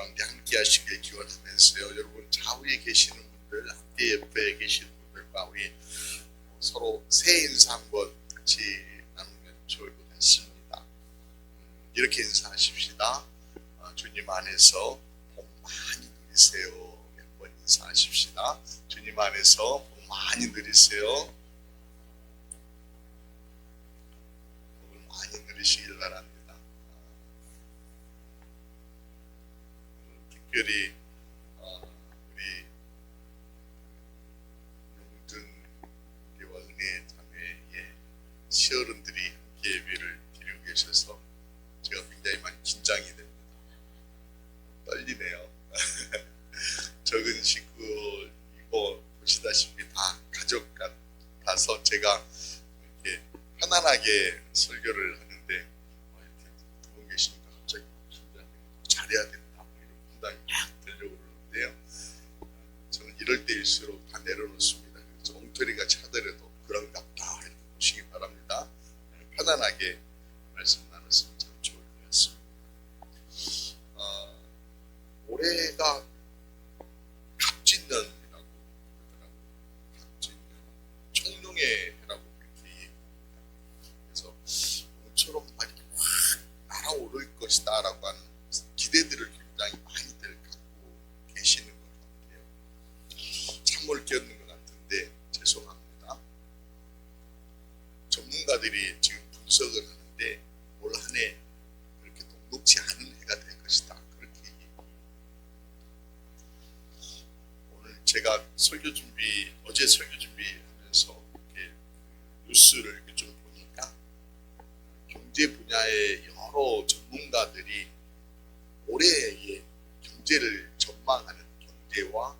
가운데 함께 하시길 기원하면서요. 여러분 좌우에 계시는 분들, 앞에 옆에 계시는 분들과 우리 서로 새해 인사 한번 같이 나누면 좋을 것 같습니다. 이렇게 인사하십시다. 주님 안에서 복 많이 누리세요. 한번 인사하십시다. 주님 안에서 복 많이 누리세요. 복을 많이 누리시길 바랍니다. 특별히 우리 용둔 우리와 은혜 자매의 시어른들이 함께 예배를 드리고 계셔서 제가 굉장히 많이 긴장이 됩니다. 떨리네요. 적은 식구이고 보시다시피 다 가족 같아서 제가 이렇게 편안하게 설교를 하는데 이렇게 두 분 계시니까 갑자기 긴장이 잘해야 된다 이런 분당이 막 들려고 그러는데요. 저는 이럴 때일수록 다 내려놓습니다. 그래서 엉터리가 차더라도 그런갑다 이렇게 보시기 바랍니다. 편안하게 말씀 나눴으면 참 좋을 것 같습니다. 올해가 갑진년이라고 그러더라고요. 갑진년, 청룡의 해라고 그렇게 얘기합니다. 그래서 모처럼 막 이렇게 확 날아오를 것이다 라고 하는 기대들을 굉장히 많이들 갖고 계시는 것 같아요. 참을 끼얹는 것 같은데 죄송합니다. 전문가들이 지금 분석을 하는데 올 한 해 그렇게 녹록지 않은 해가 될 것이다. 제가 어제 설교 준비하면서 이렇게 뉴스를 이렇게 좀 보니까 경제 분야의 여러 전문가들이 올해의 경제를 전망하는 경제와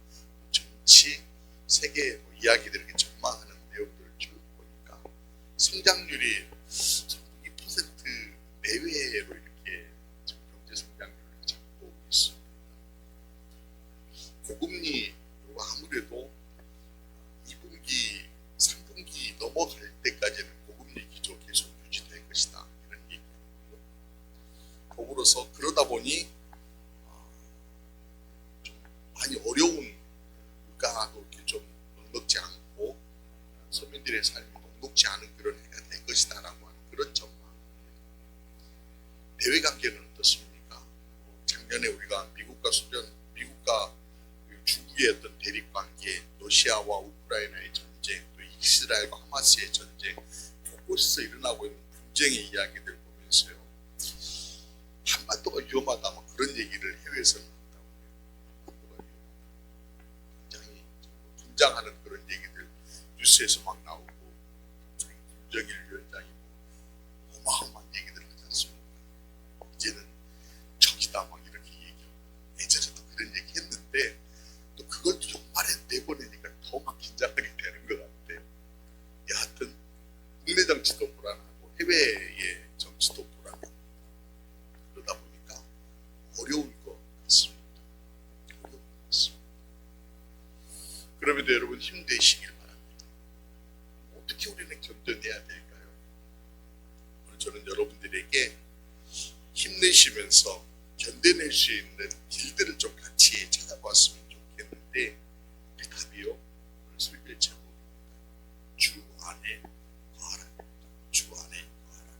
정치, 세계 이야기들을 이렇게 전망하는 내용들을 쭉 보니까 성장률이 2% 내외로 이렇게 경제 성장률을 잡고 있습니다. 고금리 아무래도 2분기, 3분기 넘어갈 때까지는 고금리 기조 계속 유지될 것이다 이런 얘기고요. 더불어서 그러다 보니 좀 많이 어려운 물가도 이렇게 좀 넉넉지 않고 서민들의 삶이 넉넉지 않은 그런 해가 될 것이다라고 하는 그런 전망. 대외 관계는 어떻습니까? 작년에 우리가 미국과 중국의 어떤 대립관계, 러시아와 우크라이나의 전쟁, 또 이스라엘과 하마스의 전쟁, 곳곳에서 일어나고 있는 분쟁의 이야기들 보면서요. 한반도가 위험하다, 막 그런 얘기를 해외에서는 한다고 해요. 한반도가 위험하다. 굉장히 분장하는 그런 얘기들 뉴스에서 막 나오고, 김정일 위원장이 어마어마한 얘기들을 하지 않습니까? 이제는 적이다, 막 이렇게 얘기하고. 예전에도 그런 얘기 했는데, 또 그걸 좀 내보내니까 더 막 긴장하게 되는 것 같아요. 여하튼 국내 정치도 불안하고 해외의 정치도 불안하고 그러다 보니까 어려울 것 같습니다. 그럼에도 여러분 힘내시길 바랍니다. 어떻게 우리는 견뎌내야 될까요? 오늘 저는 여러분들에게 힘내시면서 견뎌낼 수 있는 길들을 좀 같이 찾아봤으면 좋겠는데 그 답이요. 오늘 설교의 제목입니다. 주 안에 거하라. 주 안에 거하라.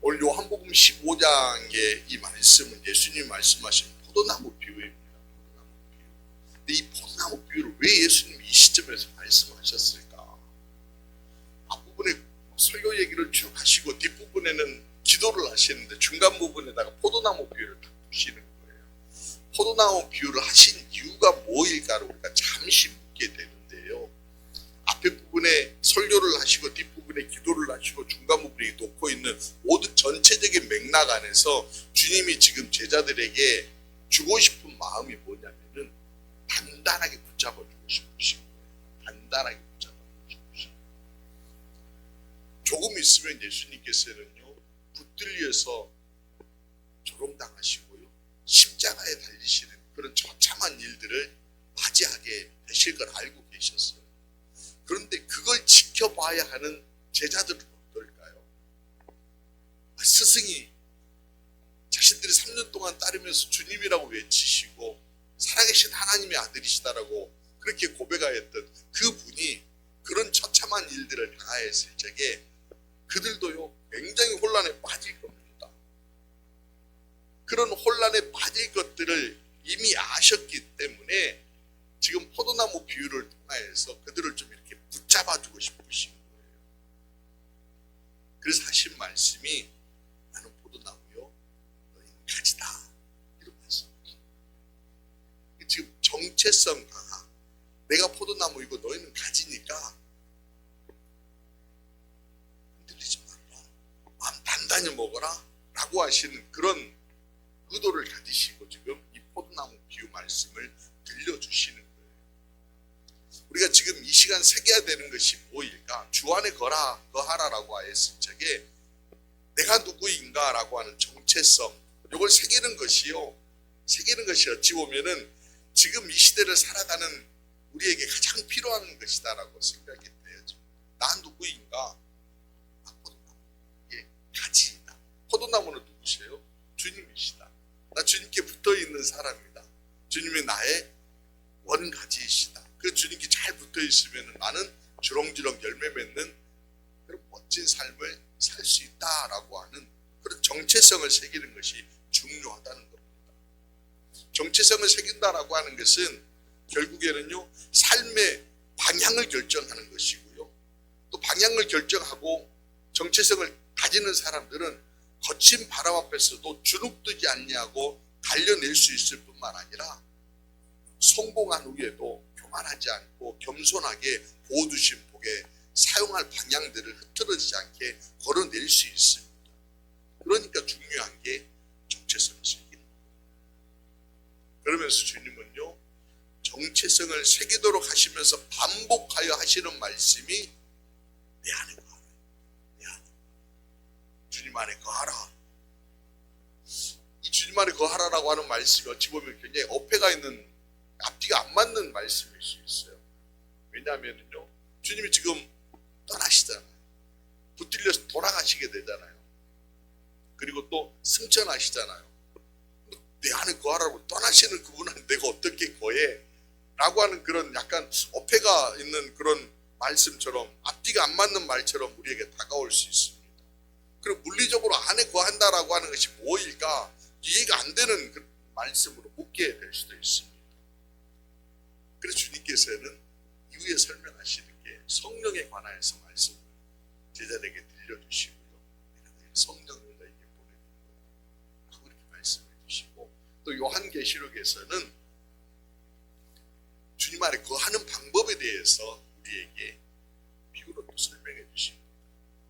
오늘 요한복음 15장의 이 말씀은 예수님이 말씀하신 포도나무 비유입니다. 포도나무 비유. 근데 이 포도나무 비유를 왜 예수님이 이 시점에서 말씀하셨을까? 앞부분에 설교 얘기를 쭉 하시고 뒷부분에는 기도를 하시는데 중간 부분에다가 포도나무 비유를 딱 두시는 거예요. 포도나무 비유를 하신 이유가 뭐일까를 우리가 잠시 묻게 되는데요. 앞에 부분에 설교를 하시고 뒷부분에 기도를 하시고 중간 부분에 놓고 있는 모든 전체적인 맥락 안에서 주님이 지금 제자들에게 주고 싶은 마음이 뭐냐면은 단단하게 붙잡아주고 싶으신 거예요. 단단하게 붙잡아주고 싶으신 거예요. 조금 있으면 예수님께서는요 붙들려서 조롱당하시고요 십자가에 달리시는 그런 처참한 일들을 맞이하게 되실 걸 알고 계셨어요. 그런데 그걸 지켜봐야 하는 제자들은 어떨까요? 스승이 자신들이 3년 2000년 동안 따르면서 주님이라고 외치시고 살아계신 하나님의 아들이시다라고 그렇게 고백하였던 그분이 그런 처참한 일들을 당하였을 적에 그들도요 굉장히 혼란에 빠질 겁니다. 그런 혼란에 빠질 것들을 이미 아셨기 때문에 지금 포도나무 비유를 통하여서 그들을 좀 이렇게 붙잡아주고 싶으신 거예요. 그래서 하신 말씀이 나는 포도나무요 너희는 가지다 이런 말씀이에요. 지금 정체성 강화, 내가 포도나무이고 너희는 가지니까 흔들리지 말라, 마음 단단히 먹어라 라고 하시는 그런 의도를 가지시고 지금 이 포도나무 비유 말씀을 들려주시는 거예요. 우리가 지금 이 시간 새겨야 되는 것이 뭐일까? 주 안에 거하라라고 하였을 적에 내가 누구인가 라고 하는 정체성, 이걸 새기는 것이요, 새기는 것이 어찌 보면은 지금 이 시대를 살아가는 우리에게 가장 필요한 것이다 라고 생각이 돼요. 나 누구인가? 나 포도나무, 가지이다. 포도나무는 누구세요? 주님이시다. 나 주님께 붙어있는 사람이다. 주님이 나의 원가지이시다. 그 주님께 잘 붙어있으면 나는 주렁주렁 열매 맺는 그런 멋진 삶을 살 수 있다라고 하는 그런 정체성을 새기는 것이 중요하다는 겁니다. 정체성을 새긴다라고 하는 것은 결국에는요 삶의 방향을 결정하는 것이고요, 또 방향을 결정하고 정체성을 가지는 사람들은 거친 바람 앞에서도 주눅들지 않냐고 달려낼 수 있을 뿐만 아니라 성공한 후에도 교만하지 않고 겸손하게 보여주신 복에 사용할 방향들을 흐트러지지 않게 걸어낼 수 있습니다. 그러니까 중요한 게 정체성을 새기는 거예요. 그러면서 주님은요 정체성을 새기도록 하시면서 반복하여 하시는 말씀이 내 안에 거하라, 내 안에 주님 안에 거하라. 이 주님 안에 거하라라고 하는 말씀이 어찌 보면 굉장히 어폐가 있는, 앞뒤가 안 맞는 말씀일 수 있어요. 왜냐하면요 주님이 지금 떠나시잖아요. 붙들려서 돌아가시게 되잖아요. 그리고 또 승천하시잖아요. 내 안에 거하라고 떠나시는 그분은 내가 어떻게 거해? 라고 하는 그런 약간 어폐가 있는 그런 말씀처럼, 앞뒤가 안 맞는 말처럼 우리에게 다가올 수 있습니다. 그리고 물리적으로 안에 거한다라고 하는 것이 뭐일까? 이해가 안 되는 그 말씀으로 묻게 될 수도 있습니다. 그래서 주님께서는 이후에 설명하시는 게 성령에 관하여서 말씀을 제자들에게 들려주시고요, 성령을 너에게 보내는 거야 하고 이렇게 말씀해 주시고, 또 요한계시록에서는 주님 안에 거하는 방법에 대해서 우리에게 비유로 또 설명해 주십니다.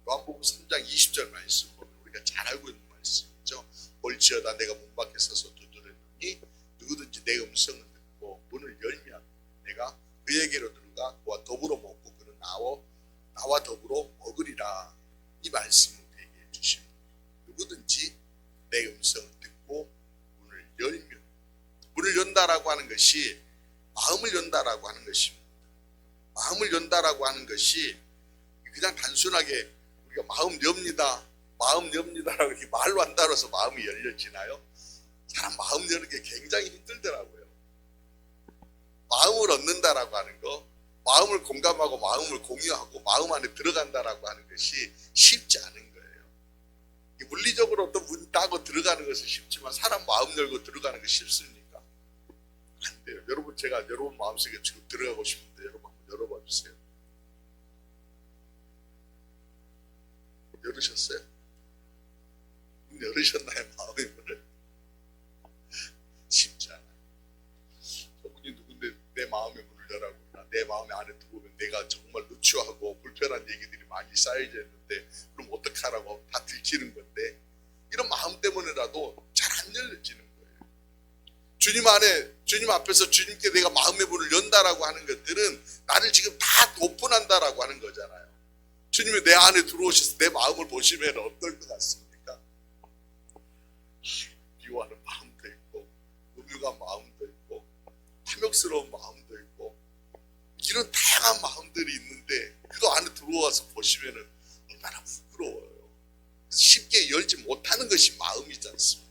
요한복음 3장 20절 말씀 보면 우리가 잘 알고 있는 말씀이죠. 볼지어다 내가 문 밖에 서서 두드렸더니 누구든지 내 음성을 듣고 문을 열면 내가 그에게로 들어가 그와 더불어 먹고 그는 나와 더불어 먹으리라. 이 말씀을 얘기해 주십니다. 누구든지 내 음성을 듣고 문을 열면, 문을 연다라고 하는 것이 마음을 연다라고 하는 것입니다. 마음을 연다라고 하는 것이 그냥 단순하게 우리가 마음 엽니다라고 이렇게 말로 안 달아서 마음이 열려지나요? 사람 마음 여는 게 굉장히 힘들더라고요. 마음을 얻는다라고 하는 거, 마음을 공감하고 마음을 공유하고 마음 안에 들어간다라고 하는 것이 쉽지 않은 거예요. 물리적으로 어떤 문 따고 들어가는 것은 쉽지만 사람 마음 열고 들어가는 게 쉽습니까? 안 돼요. 여러분, 제가 여러분 마음속에 지금 들어가고 싶은데 여러분 한번 열어봐 주세요. 열으셨어요? 열으셨나요? 마음의 문을? 쉽지 않아요. 저분이 누군데 내 마음의 문을 열라고 그러나? 내 마음의 안에 들어오면 내가 정말 누추하고 불편한 얘기들이 많이 쌓여져 있는데 그럼 어떡하라고, 다 들키는 건데, 이런 마음 때문에라도 잘 안 열려지는 거예요. 주님 앞에서 주님께 내가 마음의 문을 연다라고 하는 것들은 나를 지금 다 오픈한다라고 하는 거잖아요. 주님이 내 안에 들어오셔서 내 마음을 보시면 어떨 것 같습니까? 미워하는 마음도 있고, 음흉한 마음도 있고, 탐욕스러운 마음도 있고, 이런 다양한 마음들이 있는데 그거 안에 들어와서 보시면 얼마나 부끄러워요. 쉽게 열지 못하는 것이 마음이지 않습니까?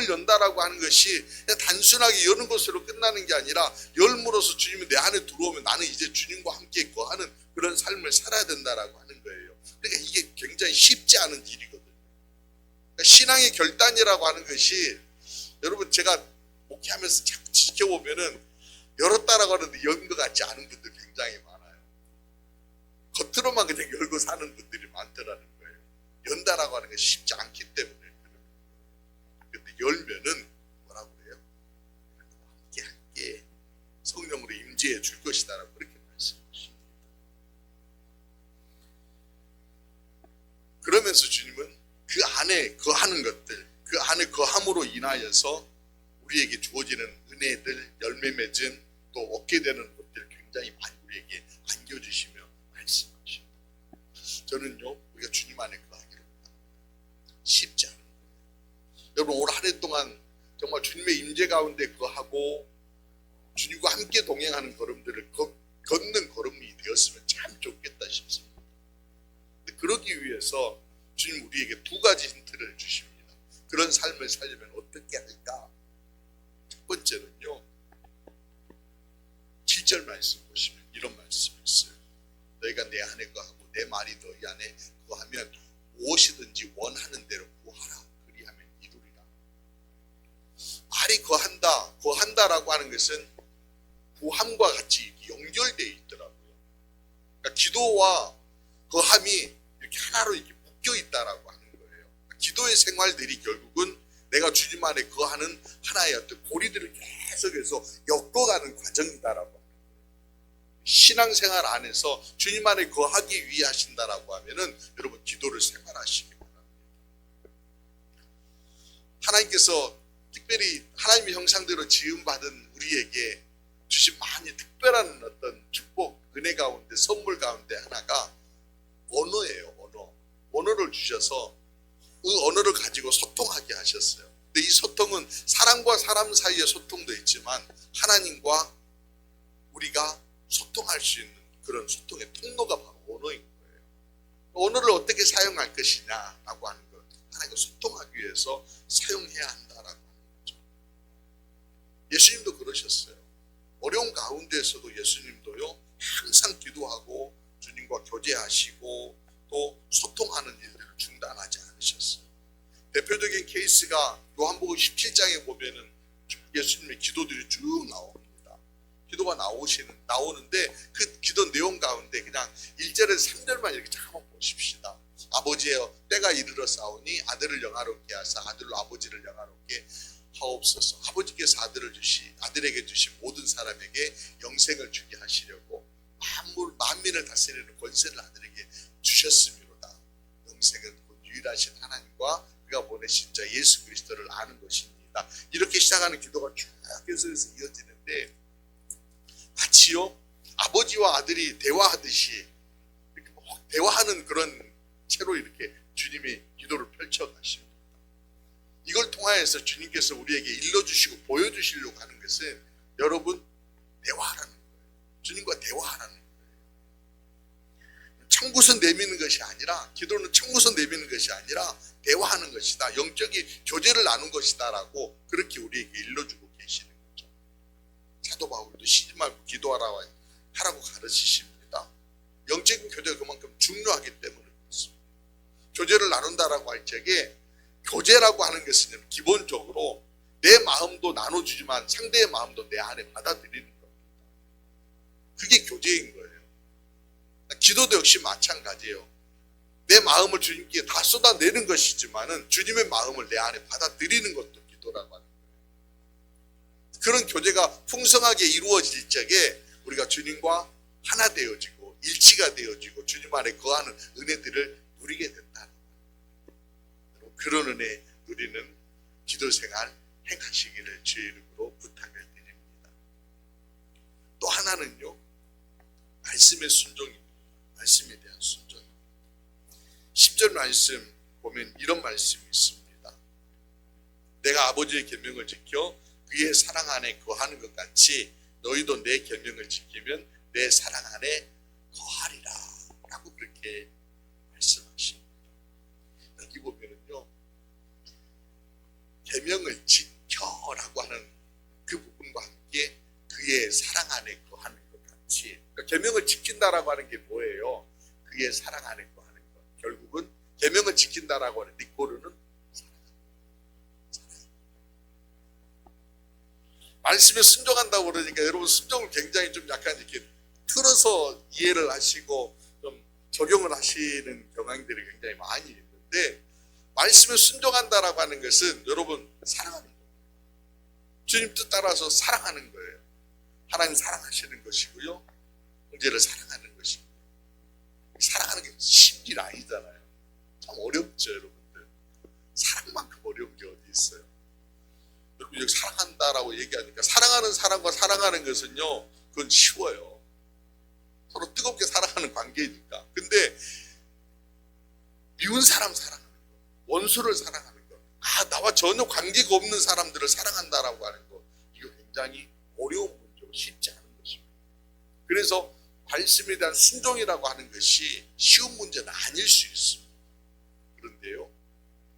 문을 연다라고 하는 것이 그냥 단순하게 여는 것으로 끝나는 게 아니라 열므로서 주님이 내 안에 들어오면 나는 이제 주님과 함께 거하는 그런 삶을 살아야 된다라고 하는 거예요. 그러니까 이게 굉장히 쉽지 않은 길이거든요. 그러니까 신앙의 결단이라고 하는 것이 여러분 제가 목회하면서 자꾸 지켜보면은 열었다라고 하는데 연 것 같지 않은 분들 굉장히 많아요. 겉으로만 그냥 열고 사는 분들이 많더라는 거예요. 연다라고 하는 것이 쉽지 않기 때문에. 근데 열면은 뭐라고 그래요? 함께 성령으로 임재해 줄 것이다라고 그렇게 말씀하십니다. 그러면서 주님은 그 안에 거하는 것들, 그 안에 거함으로 인하여서 우리에게 주어지는 은혜들, 열매 맺은 또 얻게 되는 것들 굉장히 많이 우리에게 안겨주시며 말씀하십니다. 저는요, 우리가 주님 안에 거하기를 바랍니다. 쉽지 않은 거예요. 여러분 올 한 해 동안 정말 주님의 임재 가운데 거하고 주님과 함께 동행하는 걸음들을 걷는 걸음이 되었으면 참 좋겠다 싶습니다. 근데 그러기 위해서 주님 우리에게 두 가지 힌트를 주십니다. 그런 삶을 살려면 어떻게 할까? 첫 번째는요, 7절 말씀 보시면 이런 말씀이 있어요. 너희가 내 안에 거하고 내 말이 너희 안에 거하면 무엇이든지 원하는 대로 구하라. 그리하면 이루리라. 말이 거한다라고 하는 것은 구함과 같이 연결되어 있더라고요. 그러니까 기도와 거함이 이렇게 하나로 이렇게 묶여 있다라고 하는 거예요. 기도의 생활들이 결국은 내가 주님 안에 거하는 하나의 어떤 고리들을 계속해서 엮어가는 과정이다라고 하는 거예요. 신앙생활 안에서 주님 안에 거하기 위해 하신다라고 하면은 여러분 기도를 생활하시기 바랍니다. 하나님께서 특별히 하나님의 형상대로 지음받은 우리에게 주신 많이 특별한 어떤 축복, 은혜 가운데, 선물 가운데 하나가 언어예요. 언어를 주셔서 그 언어를 가지고 소통하게 하셨어요. 근데 이 소통은 사람과 사람 사이의 소통도 있지만 하나님과 우리가 소통할 수 있는 그런 소통의 통로가 바로 언어인 거예요. 언어를 어떻게 사용할 것이냐라고 하는 것, 하나님과 소통하기 위해서 사용해야 한다라고 하는 거죠. 예수님도 그러셨어요. 어려운 가운데에서도 예수님도요, 항상 기도하고 주님과 교제하시고 또 소통하는 일들을 중단하지 않으셨어요. 대표적인 케이스가 요한복음 17장에 보면은 예수님의 기도들이 쭉 나옵니다. 기도가 나오는데 그 기도 내용 가운데 그냥 1절에서 3절만 이렇게 잠깐 보십시다. 아버지여 때가 이르러 싸우니 아들을 영화롭게 하사 아들로 아버지를 영화롭게 하옵소서. 아버지께서 아들에게 주신 모든 사람에게 영생을 주게 하시려고 만민을 다스리는 권세를 아들에게 주셨음이로다. 영생은 곧 유일하신 하나님과 그가 보내신 자 예수 그리스도를 아는 것입니다. 이렇게 시작하는 기도가 쭉 계속해서 이어지는데 마치요 아버지와 아들이 대화하듯이 이렇게 대화하는 그런 채로 이렇게 주님이 기도를 펼쳐 가십니다. 이걸 통하여서 주님께서 우리에게 일러주시고 보여주시려고 하는 것은 여러분 대화하라는 거예요. 주님과 대화하라는 거예요. 청구서 내미는 것이 아니라, 기도는 청구서 내미는 것이 아니라 대화하는 것이다. 영적인 교제를 나눈 것이다 라고 그렇게 우리에게 일러주고 계시는 거죠. 사도 바울도 쉬지 말고 기도하라고 가르치십니다. 영적인 교제가 그만큼 중요하기 때문에 그렇습니다. 교제를 나눈다라고 할 적에 교제라고 하는 것은 기본적으로 내 마음도 나눠주지만 상대의 마음도 내 안에 받아들이는 겁니다. 그게 교제인 거예요. 기도도 역시 마찬가지예요. 내 마음을 주님께 다 쏟아내는 것이지만은 주님의 마음을 내 안에 받아들이는 것도 기도라고 하는 거예요. 그런 교제가 풍성하게 이루어질 적에 우리가 주님과 하나 되어지고 일치가 되어지고 주님 안에 거하는 은혜들을 누리게 된다는 거예요. 그런 은혜 누리는 기도 생활 행하시기를 주의 이름으로 부탁을 드립니다. 또 하나는요, 말씀의 순종입니다. 말씀에 대한 순종. 10절 말씀 보면 이런 말씀이 있습니다. 내가 아버지의 계명을 지켜 그의 사랑 안에 거하는 것 같이 너희도 내 계명을 지키면 내 사랑 안에 거하리라 라고 그렇게 말씀하십니다. 여기 보면은요, 계명을 지켜라고 하는 그 부분과 함께 그의 사랑 안에 거하는 것 같이, 그러니까 계명을 지킨다라고 하는 게 뭐예요? 그의 사랑 안에 거하는 것. 결국은 계명을 지킨다라고 하는 니꼬르는 말씀에 순종한다고 그러니까 여러분 순종을 굉장히 좀 약간 이렇게 틀어서 이해를 하시고 좀 적용을 하시는 경향들이 굉장히 많이 있는데, 말씀에 순종한다라고 하는 것은 여러분 사랑하는 거예요. 주님 뜻 따라서 사랑하는 거예요. 하나님 사랑하시는 것이고요, 형제를 사랑하는 것이고요. 사랑하는 게 쉬운 일 아니잖아요. 참 어렵죠 여러분들. 사랑만큼 어려운 게 어디 있어요? 여러분 여기 사랑한다라고 얘기하니까 사랑하는 사람과 사랑하는 것은요, 그건 쉬워요. 서로 뜨겁게 사랑하는 관계니까. 근데 미운 사람 사랑하는 거, 원수를 사랑하는 거, 나와 전혀 관계가 없는 사람들을 사랑한다라고 하는 거, 이거 굉장히 어려운 문제고 쉽지 않은 것입니다. 그래서 말씀에 대한 순종이라고 하는 것이 쉬운 문제는 아닐 수 있습니다. 그런데요,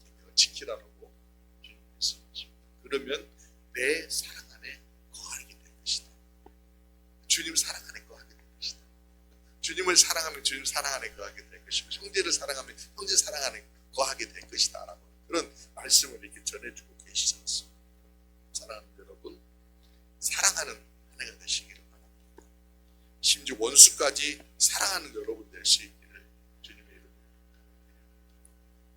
계명을 지키라고 주님 말씀하십니다. 그러면 내 사랑 안에 거하게 될 것이다. 주님 사랑 안에 거하게 될 것이다. 주님을 사랑하면 주님 사랑 안에 거하게 될 것이고, 형제를 사랑하면 형제 사랑 안에 거하게 될 것이다 라고 그런 말씀을 이렇게 전해주고 계시지 않습니까? 사랑하는 여러분, 사랑하는 한 해가 되시기를 바랍니다. 심지어 원수까지 사랑하는 여러분 될 수 있기를 주님의 이름으로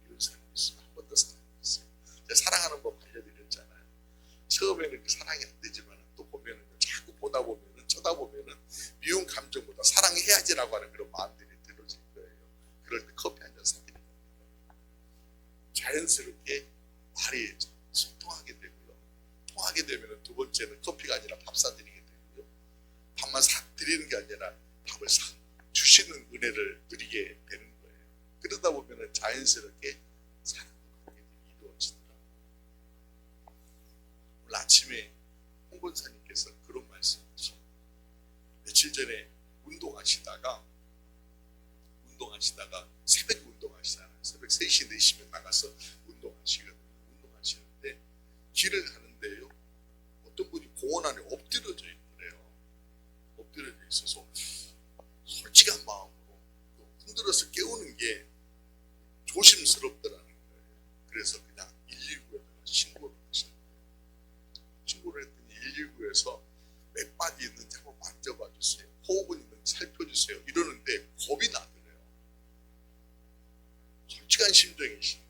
이런 사람이 있으면 한 번 더 사랑했어요. 제가 사랑하는 법 알려드렸잖아요. 처음에는 그 사랑이 안 되지만 또 보면은 자꾸 보다 보면은 쳐다보면은 미운 감정보다 사랑해야지라고 하는 그런 마음들이 들어질 거예요. 그럴 때 커피 한 잔 사드립니다. 자연스럽게 말이 소통하게 되고요. 통하게 되면은 두 번째는 커피가 아니라 밥 사드리게 되고요. 밥만 사드리는 게 아니라 밥을 주시는 은혜를 누리게 되는 거예요. 그러다 보면은 자연스럽게 사랑과 관계들이 이루어지더라고요. 오늘 아침에 홍 권사님께서 그런 말씀하셨어요. 며칠 전에 운동하시다가 새벽에 운동하시잖아요. 새벽 3시, 4시면 나가서 운동하시는데 길을 가는데요, 어떤 분이 공원 안에 엎드려져 있더래요. 엎드려져 있어서 솔직한 마음으로 흔들어서 깨우는 게 조심스럽더라는 거예요. 그래서 그냥 119에다가 신고를 하셨어요. 신고를 했더니 119에서 몇 바디 있는지 한번 만져봐 주세요. 호흡은 있는지 살펴주세요. 이러는데 겁이 나더래요. 솔직한 심정이시네요.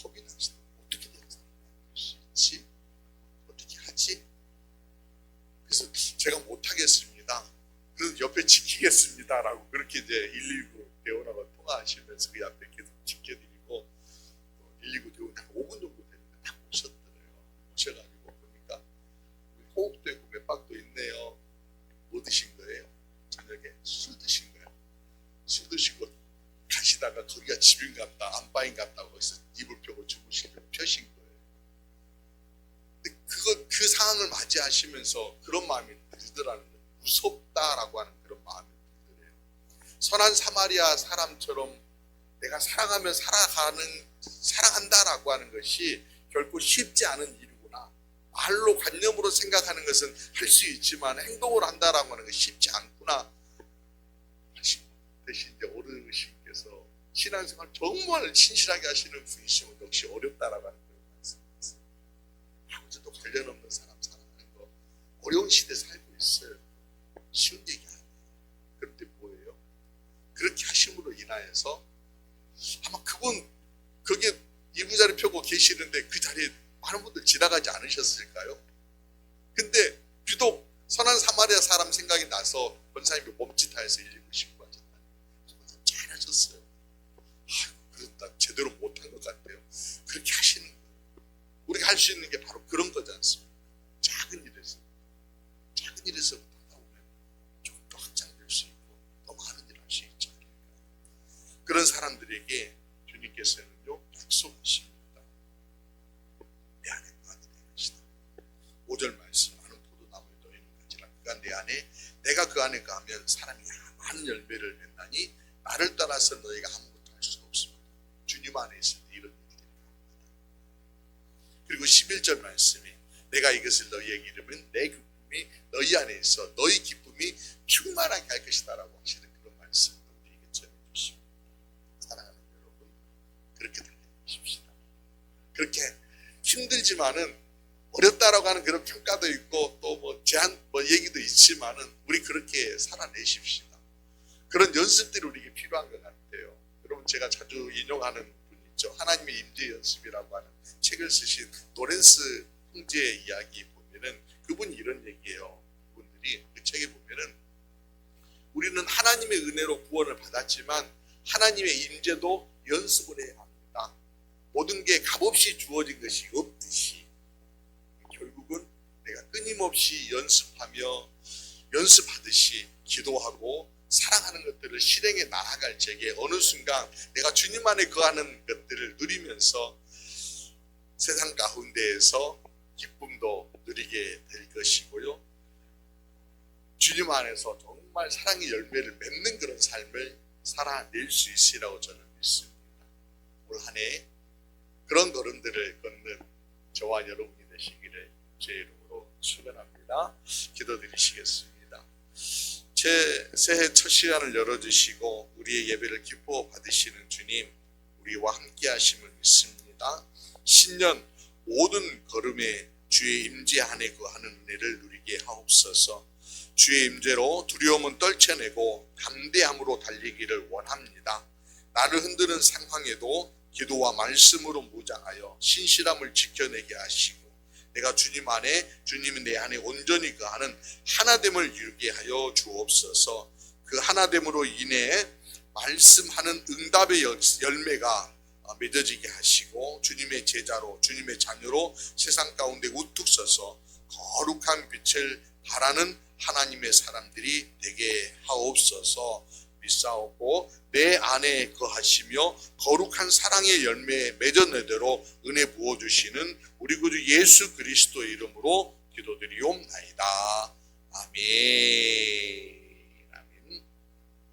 겁이 나시다. 어떻게 된 사람이 만들 수 있지? 어떻게 하지? 그래서 제가 못하겠습니다. 그래서 옆에 지키겠습니다. 라고 그렇게 이제 119 대원하고 통화하시면서 그 옆에 계속 지켜드리고, 119 대원이 한 5분 정도 됐는데 딱 오셨더래요. 오셔가지고 보니까 호흡도 있고 맥박도 있네요. 뭐 드신 거예요? 저녁에 술 드신 거예요. 술 드시고 가시다가 거기가 집인 같다, 안방인 같다고 거기서 이불 펴고 주무시고 펴신 거예요. 근데 그 상황을 맞이하시면서 그런 마음이 들더라는 거예요. 무섭다라고 하는 그런 마음이 들더래요. 선한 사마리아 사람처럼 내가 사랑하며 사랑한다라고 하는 것이 결코 쉽지 않은 일이구나. 말로 관념으로 생각하는 것은 할 수 있지만 행동으로 한다라고 하는 것이 쉽지 않구나. 대신 이제 어르신께서 신앙생활 정말 신실하게 하시는 분이시면 역시 어렵다라고 하는 그런 말씀이었어요. 아무것도 관련 없는 사람 사랑하는 거 어려운 시대에 살고 있어요. 쉬운 얘기 아니에요. 그런데 뭐예요? 그렇게 하심으로 인하여서 아마 그분 거기에 이부자리 펴고 계시는데 그 자리에 많은 분들 지나가지 않으셨을까요? 근데 유독 선한 사마리아 사람 생각이 나서 권사님이 몸짓하여서 119 신고하셨다. 잘하셨어요. 그렇다. 제대로 못한 것 같아요. 그렇게 하시는 거예요. 우리가 할 수 있는 게 바로 그런 거지 않습니까? 작은 일에서부터 하다 보면 좀 더 확장될 수 있고 더 많은 일을 할 수 있지 않을까. 그런 사람들에게 주님께서는요 약속하십니다. 내 안에 거하게 될 것이다. 5절 말씀, 많은 포도나무에 너희는 가지라. 그가 내 안에, 내가 그 안에 가면 사람이 많은 열매를 맺나니 나를 따라서 너희가 아무것도 할 수 없습니다. 주님 안에 있을 때 이런 일들이 나옵니다. 그리고 11절 말씀이 내가 이것을 너희에게 이르면 내 기쁨이 너희 안에 있어 너희 기쁨이 충만하게 할 것이다 라고 하시는 그런 말씀도 우리에게 전해주시고, 사랑하는 여러분, 그렇게 달려주십시다. 그렇게 힘들지만은 어렵다라고 하는 그런 평가도 있고 또 뭐 제한 얘기도 있지만은 우리 그렇게 살아내십시다. 그런 연습들이 우리에게 필요한 것 같아요. 여러분, 제가 자주 인용하는 분 있죠. 하나님의 임재 연습이라고 하는 책을 쓰신 노렌스 형제의 이야기 보면은 그분이 이런 얘기예요. 그분들이 그 책에 보면은 우리는 하나님의 은혜로 구원을 받았지만 하나님의 임재도 연습을 해야 합니다. 모든 게 값없이 주어진 것이 없듯이 결국은 내가 끊임없이 연습하듯이 기도하고 사랑하는 것들을 실행해 나아갈 적에 어느 순간 내가 주님 안에 거하는 것들을 누리면서 세상 가운데에서 기쁨도 누리게 될 것이고요. 주님 안에서 정말 사랑의 열매를 맺는 그런 삶을 살아낼 수 있으리라고 저는 믿습니다. 올 한 해 그런 걸음들을 걷는 저와 여러분이 되시기를 제 이름으로 축원합니다. 기도드리시겠습니다. 제 새해 첫 시간을 열어주시고 우리의 예배를 기뻐 받으시는 주님, 우리와 함께 하심을 믿습니다. 신년 모든 걸음에 주의 임재 안에 거하는 은혜를 누리게 하옵소서. 주의 임재로 두려움은 떨쳐내고 담대함으로 달리기를 원합니다. 나를 흔드는 상황에도 기도와 말씀으로 무장하여 신실함을 지켜내게 하시고 내가 주님 안에, 주님이 내 안에 온전히 거하는 하나됨을 이루게 하여 주옵소서. 그 하나됨으로 인해 말씀하는 응답의 열매가 맺어지게 하시고 주님의 제자로, 주님의 자녀로 세상 가운데 우뚝 서서 거룩한 빛을 발하는 하나님의 사람들이 되게 하옵소서. 믿사오고 내 안에 거하시며 거룩한 사랑의 열매 맺어내도록 은혜 부어주시는 우리 구주 예수 그리스도의 이름으로 기도드리옵나이다. 아멘.